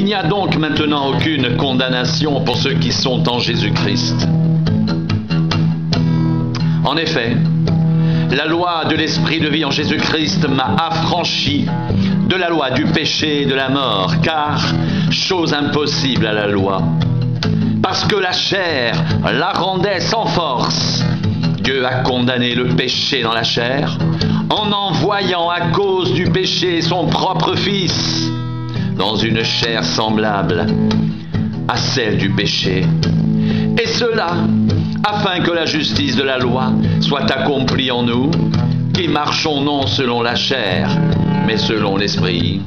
n'y a donc maintenant aucune condamnation pour ceux qui sont en Jésus-Christ. En effet, la loi de l'Esprit de vie en Jésus-Christ m'a affranchi de la loi du péché et de la mort, car, chose impossible à la loi, parce que la chair la rendait sans force, Dieu a condamné le péché dans la chair, en envoyant à cause du péché son propre Fils, dans une chair semblable à celle du péché. Et cela, afin que la justice de la loi soit accomplie en nous, qui marchons non selon la chair, mais selon l'Esprit.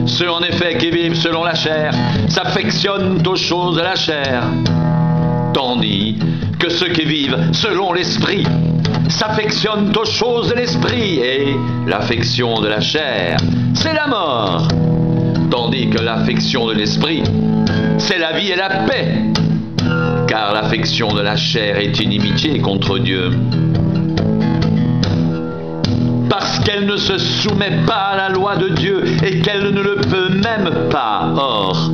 Ceux en effet qui vivent selon la chair s'affectionnent aux choses de la chair, tandis que ceux qui vivent selon l'Esprit s'affectionnent aux choses de l'Esprit, et l'affection de la chair, c'est la mort, tandis que l'affection de l'Esprit, c'est la vie et la paix, car l'affection de la chair est inimitié contre Dieu, parce qu'elle ne se soumet pas à la loi de Dieu et qu'elle ne le peut même pas. Or,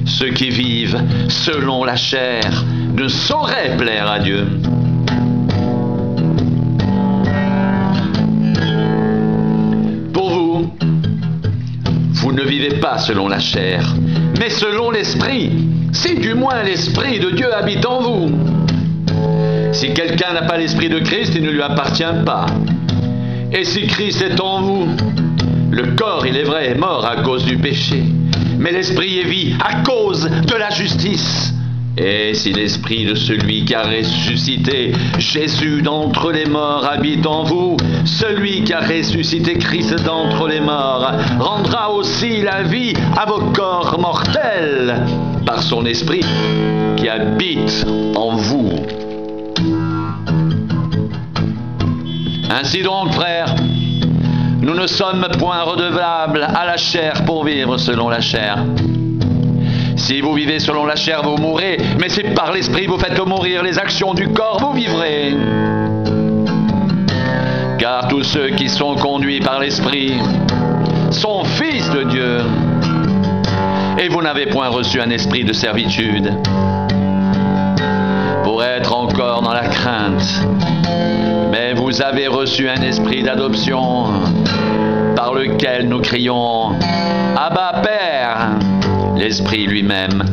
ceux qui vivent selon la chair ne sauraient plaire à Dieu. Pour vous, vous ne vivez pas selon la chair, mais selon l'Esprit, si du moins l'Esprit de Dieu habite en vous. Si quelqu'un n'a pas l'Esprit de Christ, il ne lui appartient pas. Et si Christ est en vous, le corps, il est vrai, est mort à cause du péché, mais l'Esprit est vie à cause de la justice. Et si l'Esprit de celui qui a ressuscité Jésus d'entre les morts habite en vous, celui qui a ressuscité Christ d'entre les morts rendra aussi la vie à vos corps mortels par son Esprit qui habite en vous. Ainsi donc, frères, nous ne sommes point redevables à la chair pour vivre selon la chair. Si vous vivez selon la chair, vous mourrez, mais si par l'Esprit vous faites mourir les actions du corps, vous vivrez. Car tous ceux qui sont conduits par l'Esprit sont fils de Dieu. Et vous n'avez point reçu un esprit de servitude pour être encore dans la crainte, mais vous avez reçu un esprit d'adoption par lequel nous crions « Abba, Père !» L'Esprit lui-même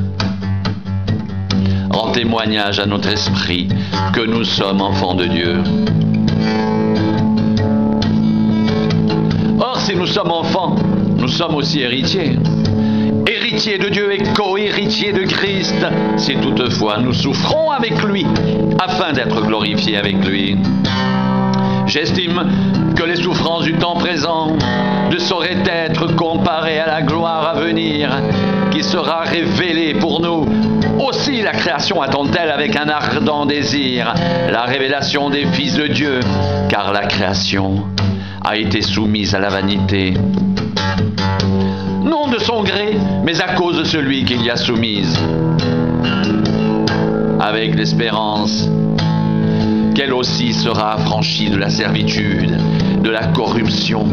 rend témoignage à notre esprit que nous sommes enfants de Dieu. Or, si nous sommes enfants, nous sommes aussi héritiers. Héritiers de Dieu et co-héritiers de Christ, si toutefois nous souffrons avec lui, afin d'être glorifiés avec lui. J'estime que les souffrances du temps présent ne sauraient être comparées à la gloire à venir, qui sera révélée pour nous. Aussi la création attend-elle avec un ardent désir la révélation des fils de Dieu, car la création a été soumise à la vanité. Non de son gré, mais à cause de celui qui l'y a soumise, avec l'espérance qu'elle aussi sera affranchie de la servitude, de la corruption,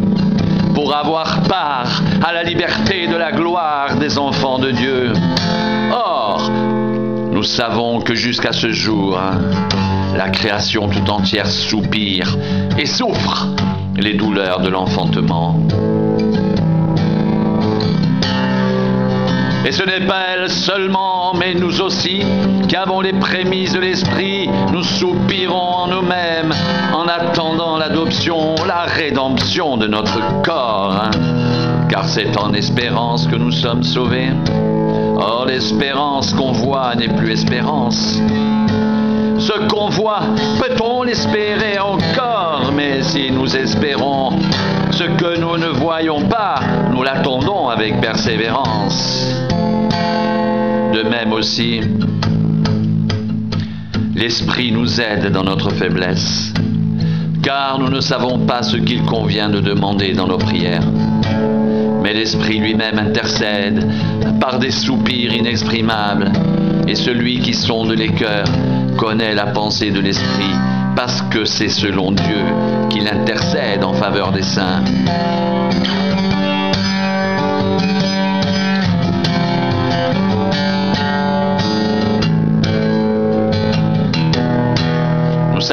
pour avoir part à la liberté de la gloire des enfants de Dieu. Or, nous savons que jusqu'à ce jour, la création tout entière soupire et souffre les douleurs de l'enfantement. Et ce n'est pas elle seulement, mais nous aussi, qui avons les prémices de l'Esprit, nous soupirons en nous-mêmes, en attendant l'adoption, la rédemption de notre corps. Car c'est en espérance que nous sommes sauvés. Or, l'espérance qu'on voit n'est plus espérance. Ce qu'on voit, peut-on l'espérer encore? Mais si nous espérons ce que nous ne voyons pas, nous l'attendons avec persévérance. De même aussi, l'Esprit nous aide dans notre faiblesse, car nous ne savons pas ce qu'il convient de demander dans nos prières. Mais l'Esprit lui-même intercède par des soupirs inexprimables, et celui qui sonde les cœurs connaît la pensée de l'Esprit, parce que c'est selon Dieu qu'il intercède en faveur des saints.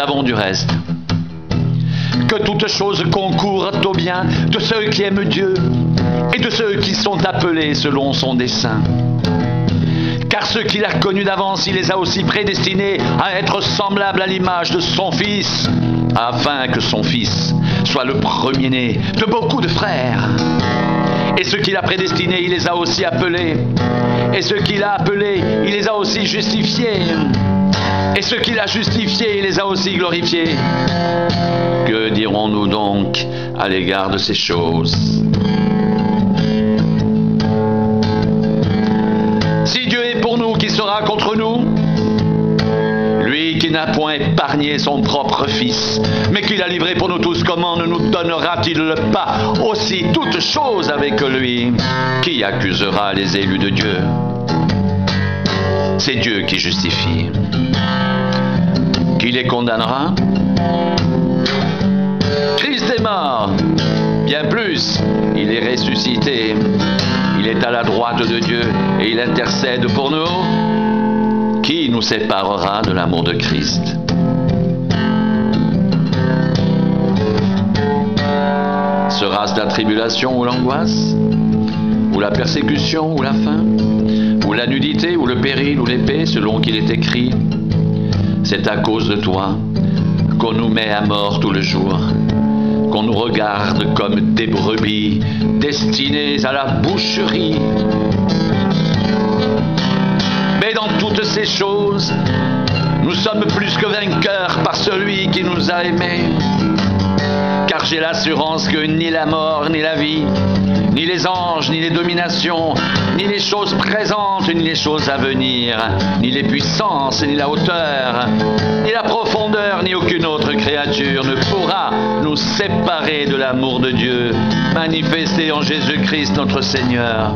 savons du reste que toutes choses concourent au bien de ceux qui aiment Dieu et de ceux qui sont appelés selon son dessein. Car ceux qu'il a connus d'avance, il les a aussi prédestinés à être semblables à l'image de son Fils, afin que son Fils soit le premier-né de beaucoup de frères. Et ceux qu'il a prédestinés, il les a aussi appelés. Et ceux qu'il a appelés, il les a aussi justifiés. Et ceux qu'il a justifiés, il les a aussi glorifiés. Que dirons-nous donc à l'égard de ces choses? Si Dieu est pour nous, qui sera contre nous? Lui qui n'a point épargné son propre Fils, mais qui l'a livré pour nous tous, comment ne nous donnera-t-il pas aussi toutes choses avec lui? Qui accusera les élus de Dieu? C'est Dieu qui justifie. Qui les condamnera? Christ est mort. Bien plus, il est ressuscité. Il est à la droite de Dieu et il intercède pour nous. Qui nous séparera de l'amour de Christ? Sera-ce la tribulation ou l'angoisse, ou la persécution ou la faim, ou la nudité ou le péril ou l'épée, selon qu'il est écrit? C'est à cause de toi qu'on nous met à mort tout le jour, qu'on nous regarde comme des brebis destinées à la boucherie. Mais dans toutes ces choses, nous sommes plus que vainqueurs par celui qui nous a aimés. Car j'ai l'assurance que ni la mort, ni la vie, ni les anges, ni les dominations, ni les choses présentes, ni les choses à venir, ni les puissances, ni la hauteur, ni la profondeur, ni aucune autre créature ne pourra nous séparer de l'amour de Dieu, manifesté en Jésus-Christ notre Seigneur.